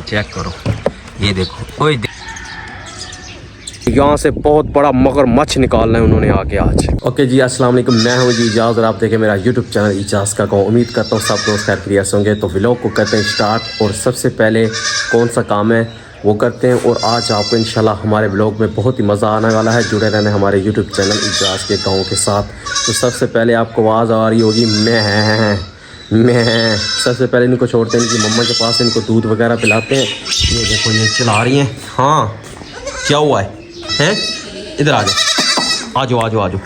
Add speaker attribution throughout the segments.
Speaker 1: Check करो, ये देखो। कोई यहाँ से बहुत बड़ा मगरमच्छ निकालना है उन्होंने आके आज। ओके जी, अस्सलाम वालेकुम, मैं हूँ जी इजाज़ और आप देखें मेरा यूट्यूब चैनल इजाज़ का। उम्मीद करता हूँ सब दोस्त खैर खैरियत होंगे। तो व्लॉग को करते हैं स्टार्ट, और सबसे पहले कौन सा काम है वो करते हैं। और आज आपको इंशाल्लाह हमारे व्लॉग में बहुत ही मज़ा आने वाला है। जुड़े रहने हमारे यूट्यूब चैनल इजाज़ के गाँव के साथ। तो सबसे पहले आपको आवाज़ आ रही होगी मैं सबसे पहले इनको छोड़ते हैं इनकी मम्मा के पास, इनको दूध वगैरह पिलाते हैं। ये देखो ये चला रही हैं। हाँ क्या हुआ है इधर आ जाओ, आ जाओ आ जाओ आ जाओ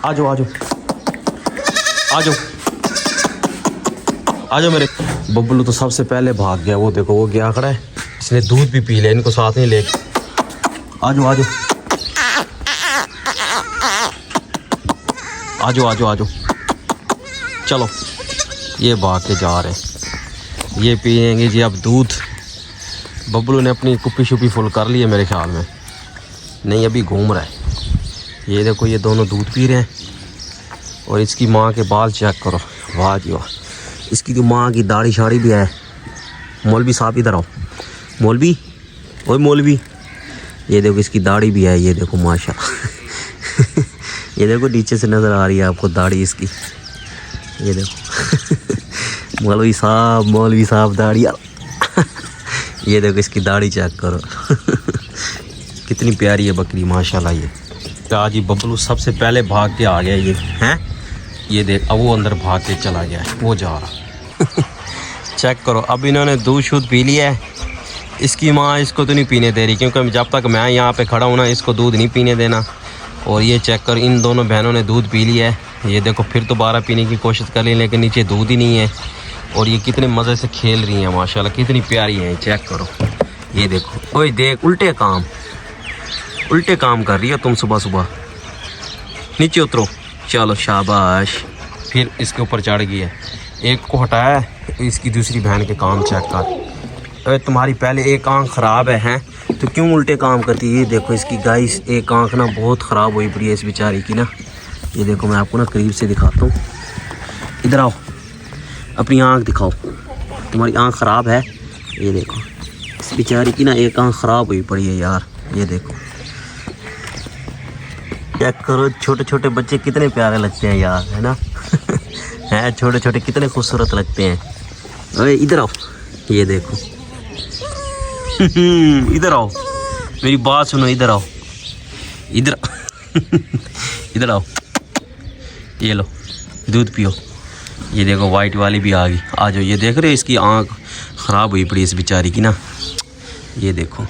Speaker 1: आ जाओ आ जाओ आ जाओ आ जाओ। मेरे बबलू तो सबसे पहले भाग गया, वो देखो वो गया खड़ा है, इसने दूध भी पी लिया, इनको साथ नहीं लेके। आ जाओ आ जाओ आ जाओ आ जाओ आ जाओ, चलो। ये भाग के जा रहे हैं, ये पिएंगे जी अब दूध। बबलू ने अपनी कुप्पी शुप्पी फुल कर ली है मेरे ख्याल में, नहीं अभी घूम रहा है। ये देखो ये दोनों दूध पी रहे हैं। और इसकी माँ के बाल चेक करो, वाह जी वाह। इसकी तो माँ की दाढ़ी शाड़ी भी है। मौलवी साहब इधर आओ, मौलवी, ओए मौलवी। ये देखो इसकी दाढ़ी भी है, ये देखो माशाल्लाह। ये देखो नीचे से नज़र आ रही है आपको दाढ़ी इसकी, ये देखो। मौलवी साहब दाढ़ी। ये देखो इसकी दाढ़ी चेक करो। कितनी प्यारी है बकरी माशाल्लाह। ये आज ही बबलू सबसे पहले भाग के आ गया ये हैं। ये देख अब वो अंदर भाग के चला गया है, वो जा रहा। चेक करो, अब इन्होंने दूध शूध पी लिया है। इसकी माँ इसको तो नहीं पीने दे रही, क्योंकि जब तक मैं यहाँ पे खड़ा हूँ ना इसको दूध नहीं पीने देना। और ये चेक कर, इन दोनों बहनों ने दूध पी लिया है। ये देखो फिर दोबारा पीने की कोशिश कर ली, लेकिन नीचे दूध ही नहीं है। और ये कितने मज़े से खेल रही हैं माशाल्लाह, कितनी प्यारी है। चेक करो, ये देखो। ओए देख, उल्टे काम कर रही हो तुम सुबह सुबह। नीचे उतरो, चलो शाबाश। फिर इसके ऊपर चढ़ गई है, एक को हटाया, इसकी दूसरी बहन के काम चेक कर। अरे तुम्हारी पहले एक आंख ख़राब है तो क्यों उल्टे काम करती है। ये देखो इसकी गाइस एक आंख ना बहुत ख़राब हुई पड़ी है इस बेचारी की ना। ये देखो मैं आपको ना करीब से दिखाता हूँ, इधर आओ, अपनी आंख दिखाओ, तुम्हारी आंख ख़राब है। ये देखो इस बेचारी की ना एक आंख ख़राब हुई पड़ी है यार। ये देखो चेक करो, छोटे छोटे बच्चे कितने प्यारे लगते हैं यार, है ना। हैं छोटे छोटे कितने खूबसूरत लगते हैं। अरे इधर आओ, ये देखो। इधर आओ, मेरी बात सुनो, इधर आओ, इधर। इधर आओ, ये लो दूध पियो। ये देखो वाइट वाली भी आ गई, आ जाओ। ये देख रहे हो इसकी आँख ख़राब हुई पड़ी इस बेचारी की ना। ये देखो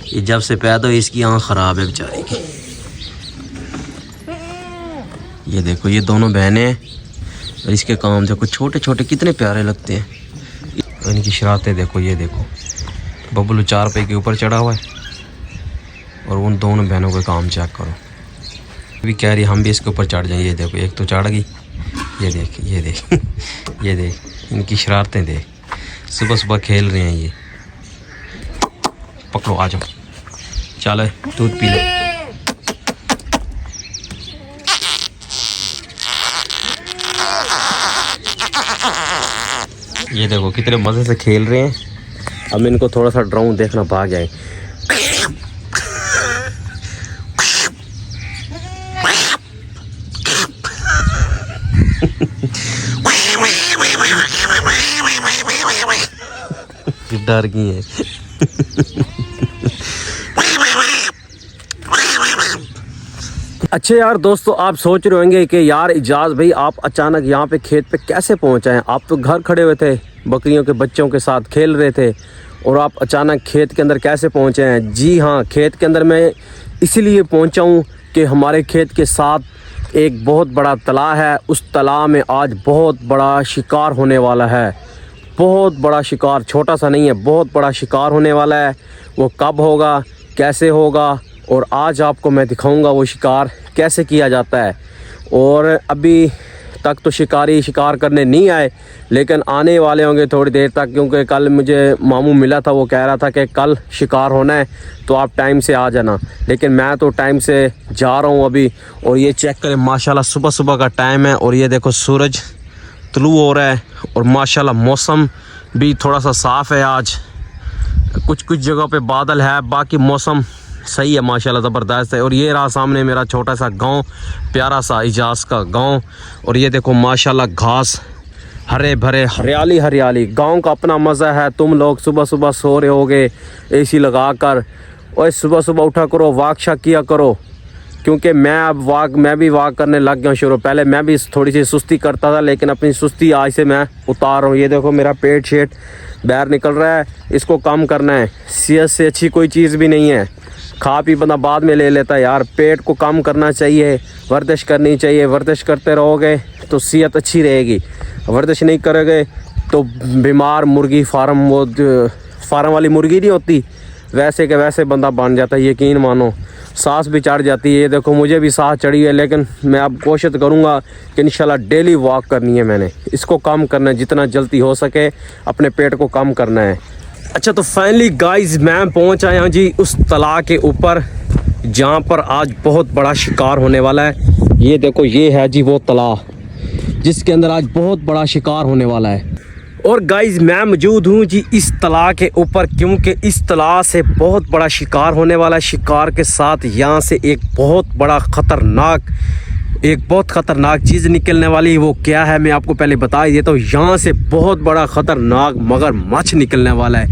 Speaker 1: ये जब से पैदा हुई इसकी आँख ख़राब है बेचारी की। ये देखो ये दोनों बहनें, और इसके काम देखो छोटे छोटे कितने प्यारे लगते हैं। इनकी शरारतें देखो, ये देखो बबलू 4 पे के ऊपर चढ़ा हुआ है, और उन दोनों बहनों के काम चेक करो। भी कह रही हम भी इसके ऊपर चढ़ जाएं। ये देखो एक तो चढ़ गई, ये देख ये देख। ये देख इनकी शरारतें देख, सुबह सुबह खेल रहे हैं ये। पकड़ो, आ जाओ, चलो दूध पी लो। ये देखो कितने मज़े से खेल रहे हैं। अब इनको थोड़ा सा ड्राउन देखना, भाग जाए। डर गई है। अच्छे यार दोस्तों, आप सोच रहे होंगे कि यार इजाज़ भाई आप अचानक यहाँ पे खेत पे कैसे पहुँचे हैं। आप तो घर खड़े हुए थे, बकरियों के बच्चों के साथ खेल रहे थे, और आप अचानक खेत के अंदर कैसे पहुँचे हैं। जी हाँ, खेत के अंदर मैं इसीलिए पहुँचा हूँ कि हमारे खेत के साथ एक बहुत बड़ा तालाब है। उस तालाब में आज बहुत बड़ा शिकार होने वाला है, बहुत बड़ा शिकार, छोटा सा नहीं है, बहुत बड़ा शिकार होने वाला है। वो कब होगा, कैसे होगा, और आज आपको मैं दिखाऊंगा वो शिकार कैसे किया जाता है। और अभी तक तो शिकारी शिकार करने नहीं आए, लेकिन आने वाले होंगे थोड़ी देर तक, क्योंकि कल मुझे मामू मिला था, वो कह रहा था कि कल शिकार होना है तो आप टाइम से आ जाना। लेकिन मैं तो टाइम से जा रहा हूँ अभी। और ये चेक करें माशाल्लाह सुबह सुबह का टाइम है, और ये देखो सूरज तुलू हो रहा है, और माशाल्लाह मौसम भी थोड़ा सा साफ़ है आज। कुछ कुछ जगहों पे बादल है, बाकी मौसम सही है माशाल्लाह, ज़बरदस्त है। और ये रहा सामने मेरा छोटा सा गांव, प्यारा सा इजाज़ का गांव। और ये देखो माशाल्लाह घास, हरे भरे, हरियाली हरियाली। गांव का अपना मज़ा है। तुम लोग सुबह सुबह सो रहे होगे एसी लगा कर, और सुबह सुबह उठा करो, वॉक शाक किया करो, क्योंकि मैं भी वॉक करने लग गया शुरू। पहले मैं भी थोड़ी सी सुस्ती करता था, लेकिन अपनी सुस्ती आज से मैं उतार रहा हूँ। ये देखो मेरा पेट शेट बाहर निकल रहा है, इसको कम करना है। सेहत से अच्छी कोई चीज़ भी नहीं है। खा पी बंदा बाद में ले लेता है यार, पेट को कम करना चाहिए, वर्जिश करनी चाहिए। वर्जिश करते रहोगे तो सेहत अच्छी रहेगी। वर्जिश नहीं करोगे तो बीमार मुर्गी फार्म, वो फार्म वाली मुर्गी नहीं होती, वैसे के वैसे बंदा बन जाता है। यकीन मानो सांस भी चढ़ जाती है। ये देखो मुझे भी सांस चढ़ी है, लेकिन मैं अब कोशिश करूँगा कि इंशाल्लाह डेली वॉक करनी है मैंने। इसको कम करना है, जितना जल्दी हो सके अपने पेट को कम करना है। अच्छा तो फाइनली गाइस मैं पहुंच आया हूं जी उस तलाब के ऊपर, जहां पर आज बहुत बड़ा शिकार होने वाला है। ये देखो ये है जी वो तालाब जिसके अंदर आज बहुत बड़ा शिकार होने वाला है। और गाइस मैं मौजूद हूँ जी इस तालाब के ऊपर, क्योंकि इस तालाब से बहुत बड़ा शिकार होने वाला है। शिकार के साथ यहाँ से एक बहुत ख़तरनाक चीज़ निकलने वाली है। वो क्या है मैं आपको पहले बता ही देता हूँ। यहाँ से बहुत बड़ा ख़तरनाक मगरमच्छ निकलने वाला है,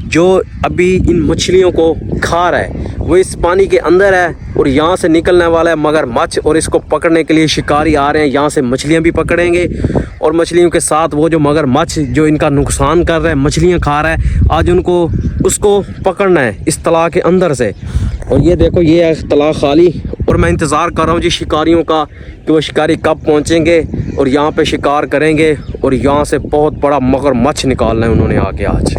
Speaker 1: जो अभी इन मछलियों को खा रहा है। वो इस पानी के अंदर है और यहाँ से निकलने वाला है मगरमच्छ, और इसको पकड़ने के लिए शिकारी आ रहे हैं। यहाँ से मछलियाँ भी पकड़ेंगे, और मछलियों के साथ वो जो मगरमच्छ जो इनका नुकसान कर रहा है, मछलियाँ खा रहा है, आज उसको पकड़ना है इस तालाब के अंदर से। और ये देखो ये है तालाब खाली, और मैं इंतज़ार कर रहा हूँ जी शिकारियों का कि वो शिकारी कब पहुँचेंगे और यहाँ पे शिकार करेंगे। और यहाँ से बहुत बड़ा मगरमच्छ निकालना है उन्होंने आके आज।